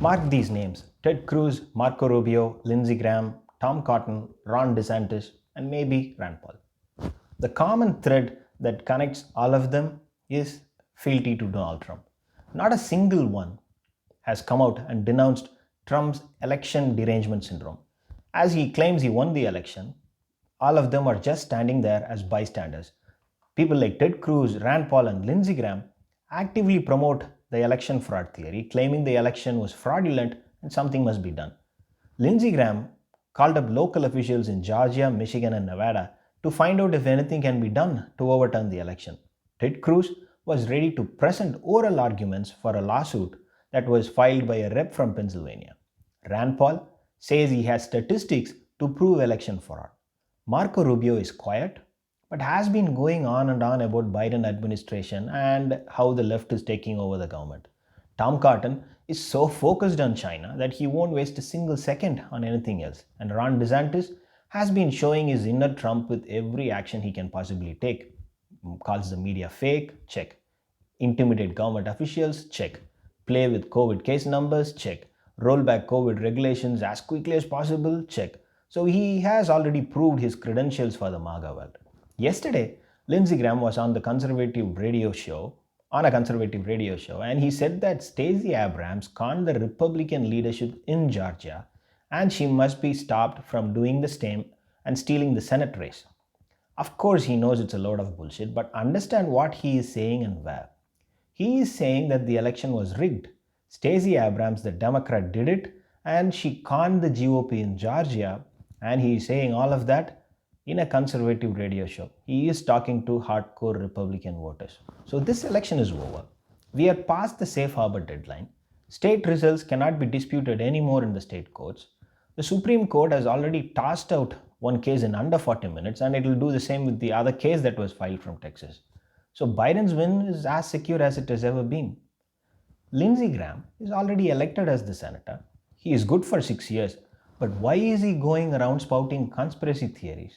Mark these names: Ted Cruz, Marco Rubio, Lindsey Graham, Tom Cotton, Ron DeSantis, and maybe Rand Paul. The common thread that connects all of them is fealty to Donald Trump. Not a single one has come out and denounced Trump's election derangement syndrome. As he claims he won the election, all of them are just standing there as bystanders. People like Ted Cruz, Rand Paul, and Lindsey Graham actively promote the election fraud theory, claiming the election was fraudulent and something must be done. Lindsey Graham called up local officials in Georgia, Michigan, and Nevada to find out if anything can be done to overturn the election. Ted Cruz was ready to present oral arguments for a lawsuit that was filed by a rep from Pennsylvania. Rand Paul says he has statistics to prove election fraud. Marco Rubio is quiet, but has been going on and on about Biden administration and how the left is taking over the government. Tom Cotton is so focused on China that he won't waste a single second on anything else. And Ron DeSantis has been showing his inner Trump with every action he can possibly take. Calls the media fake, check. Intimidate government officials, check. Play with COVID case numbers, check. Roll back COVID regulations as quickly as possible, check. So he has already proved his credentials for the MAGA world. Yesterday, Lindsey Graham was on a conservative radio show, and he said that Stacey Abrams conned the Republican leadership in Georgia and she must be stopped from doing the same and stealing the Senate race. Of course, he knows it's a load of bullshit, but understand what he is saying and where. He is saying that the election was rigged. Stacey Abrams, the Democrat, did it and she conned the GOP in Georgia, and he is saying all of that in a conservative radio show. He is talking to hardcore Republican voters. So this election is over. We are past the safe harbor deadline. State results cannot be disputed anymore in the state courts. The Supreme Court has already tossed out one case in under 40 minutes, and it will do the same with the other case that was filed from Texas. So Biden's win is as secure as it has ever been. Lindsey Graham is already elected as the senator. He is good for 6 years. But why is he going around spouting conspiracy theories?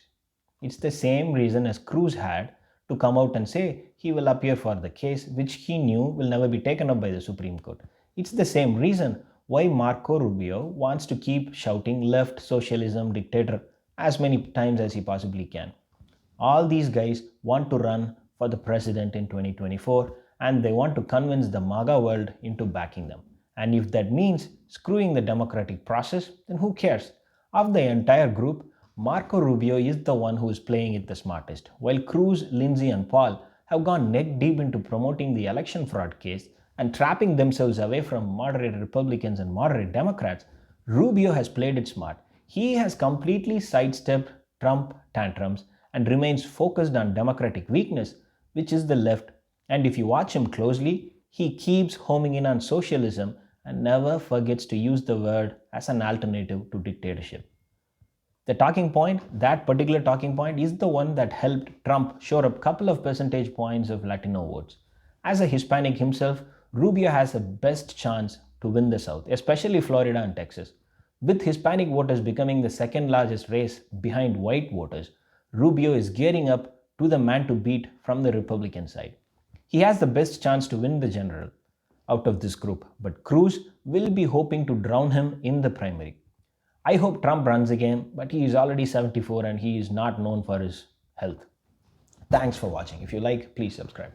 It's the same reason as Cruz had to come out and say he will appear for the case which he knew will never be taken up by the Supreme Court. It's the same reason why Marco Rubio wants to keep shouting left, socialism, dictator as many times as he possibly can. All these guys want to run for the president in 2024, and they want to convince the MAGA world into backing them. And if that means screwing the democratic process, then who cares? Of the entire group, Marco Rubio is the one who is playing it the smartest. While Cruz, Lindsey, and Paul have gone neck deep into promoting the election fraud case and trapping themselves away from moderate Republicans and moderate Democrats, Rubio has played it smart. He has completely sidestepped Trump tantrums and remains focused on democratic weakness, which is the left. And if you watch him closely, he keeps homing in on socialism and never forgets to use the word as an alternative to dictatorship. That particular talking point is the one that helped Trump shore up a couple of percentage points of Latino votes. As a Hispanic himself, Rubio has the best chance to win the South, especially Florida and Texas. With Hispanic voters becoming the second largest race behind white voters, Rubio is gearing up to the man to beat from the Republican side. He has the best chance to win the general out of this group, but Cruz will be hoping to drown him in the primary. I hope Trump runs again, but he is already 74 and he is not known for his health. Thanks for watching. If you like, please subscribe.